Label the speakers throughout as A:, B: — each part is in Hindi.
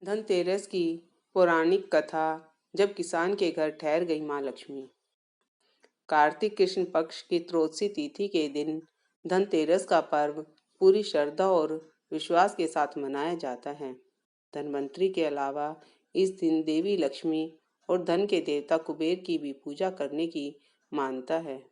A: धनतेरस की पौराणिक कथा। जब किसान के घर ठहर गई माँ लक्ष्मी। कार्तिक कृष्ण पक्ष की त्रयोदशी तिथि के दिन धनतेरस का पर्व पूरी श्रद्धा और विश्वास के साथ मनाया जाता है। धनवंतरी के अलावा इस दिन देवी लक्ष्मी और धन के देवता कुबेर की भी पूजा करने की मान्यता है।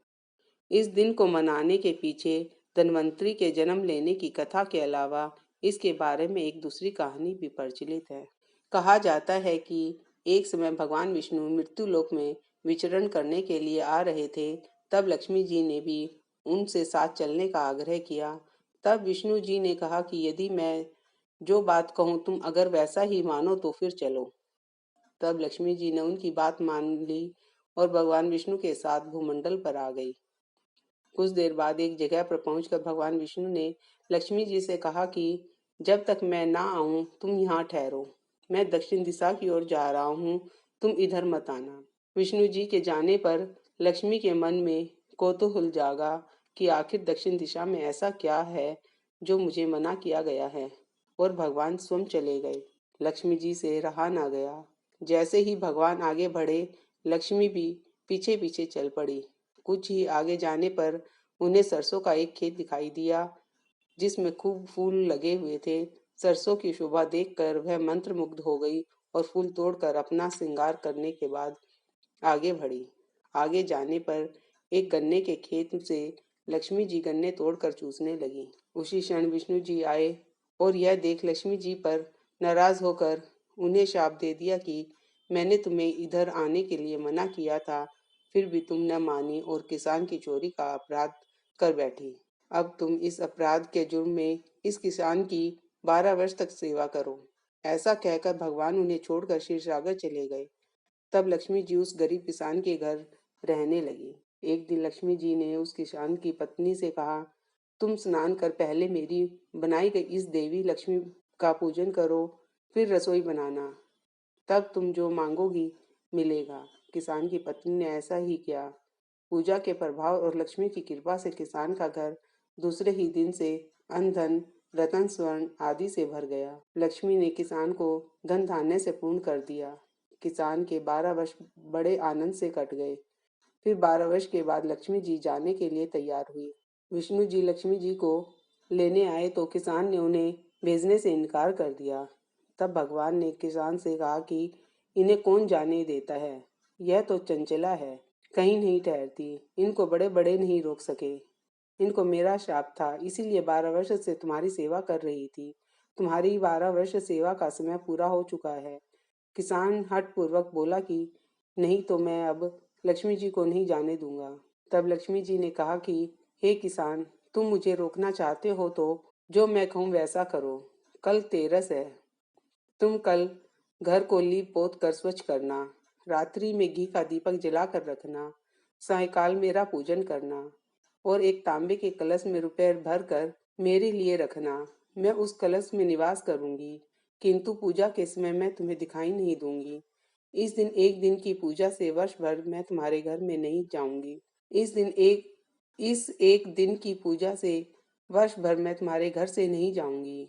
A: इस दिन को मनाने के पीछे धनवंतरी के जन्म लेने की कथा के अलावा इसके बारे में एक दूसरी कहानी भी प्रचलित है। कहा जाता है कि एक समय भगवान विष्णु मृत्यु लोक में विचरण करने के लिए आ रहे थे। तब लक्ष्मी जी ने भी उनसे साथ चलने का आग्रह किया। तब विष्णु जी ने कहा कि यदि मैं जो बात कहूँ तुम अगर वैसा ही मानो तो फिर चलो। तब लक्ष्मी जी ने उनकी बात मान ली और भगवान विष्णु के साथ भूमंडल पर आ गई। कुछ देर बाद एक जगह पर पहुंचकर भगवान विष्णु ने लक्ष्मी जी से कहा कि जब तक मैं ना आऊं तुम यहाँ ठहरो। मैं दक्षिण दिशा की ओर जा रहा हूँ, तुम इधर मत आना। विष्णु जी के जाने पर लक्ष्मी के मन में कौतूहल जागा कि आखिर दक्षिण दिशा में ऐसा क्या है जो मुझे मना किया गया है, और भगवान स्वयं चले गए। लक्ष्मी जी से रहा ना गया। जैसे ही भगवान आगे बढ़े, लक्ष्मी भी पीछे पीछे चल पड़ी। कुछ ही आगे जाने पर उन्हें सरसों का एक खेत दिखाई दिया जिसमें खूब फूल लगे हुए थे। सरसों की शोभा देखकर वह मंत्रमुग्ध हो गई और फूल तोड़कर अपना श्रृंगार करने के बाद आगे बढ़ी। आगे जाने पर एक गन्ने के खेत से लक्ष्मी जी गन्ने तोड़कर चूसने लगी। उसी क्षण विष्णु जी आए और यह देख लक्ष्मी जी पर नाराज होकर उन्हें शाप दे दिया कि मैंने तुम्हें इधर आने के लिए मना किया था, फिर भी तुम न मानी और किसान की चोरी का अपराध कर बैठी। अब तुम इस अपराध के जुर्म में इस किसान की 12 वर्ष तक सेवा करो। ऐसा कहकर भगवान उन्हें छोड़कर क्षीरसागर चले गए। तब लक्ष्मी जी उस गरीब किसान के घर रहने लगी। एक दिन लक्ष्मी जी ने उस किसान की पत्नी से कहा, तुम स्नान कर पहले मेरी बनाई गई इस देवी लक्ष्मी का पूजन करो, फिर रसोई बनाना। तब तुम जो मांगोगी मिलेगा। किसान की पत्नी ने ऐसा ही किया। पूजा के प्रभाव और लक्ष्मी की कृपा से किसान का घर दूसरे ही दिन से अन्न धन रतन स्वर्ण आदि से भर गया। लक्ष्मी ने किसान को धन धान्य से पूर्ण कर दिया। किसान के 12 वर्ष बड़े आनंद से कट गए। फिर 12 वर्ष के बाद लक्ष्मी जी जाने के लिए तैयार हुई। विष्णु जी लक्ष्मी जी को लेने आए तो किसान ने उन्हें भेजने से इनकार कर दिया। तब भगवान ने किसान से कहा कि इन्हें कौन जाने देता है, यह तो चंचला है, कहीं नहीं ठहरती, इनको बड़े बड़े नहीं रोक सके। इनको मेरा शाप था, इसीलिए 12 वर्ष से तुम्हारी सेवा कर रही थी। तुम्हारी 12 वर्ष सेवा का समय पूरा हो चुका है। किसान हठ पूर्वक बोला कि नहीं तो मैं अब लक्ष्मी जी को नहीं जाने दूंगा। तब लक्ष्मी जी ने कहा कि हे किसान, तुम मुझे रोकना चाहते हो तो जो मैं कहूँ वैसा करो। कल तेरस है। तुम कल घर को लीप पोत कर स्वच्छ करना। रात्रि में घी का दीपक जला कर रखना। सायकाल मेरा पूजन करना और एक तांबे के कलश में रुपए भर कर मेरे लिए रखना। मैं उस कलश में निवास करूंगी, किंतु पूजा के समय मैं तुम्हें दिखाई नहीं दूंगी। इस दिन एक दिन की पूजा से वर्ष भर मैं तुम्हारे घर में नहीं जाऊंगी। इस दिन एक इस एक दिन की पूजा से वर्ष भर मैं तुम्हारे घर से नहीं जाऊंगी।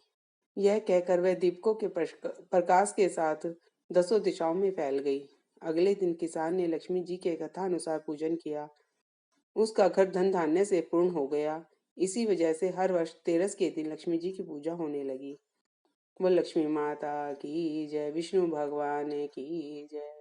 A: यह कहकर वह दीपकों के प्रकाश के साथ दसों दिशाओं में फैल गई। अगले दिन किसान ने लक्ष्मी जी के कथा अनुसार पूजन किया। उसका घर धन धान्य से पूर्ण हो गया। इसी वजह से हर वर्ष तेरस के दिन लक्ष्मी जी की पूजा होने लगी। वो लक्ष्मी माता की जय, विष्णु भगवान की जय।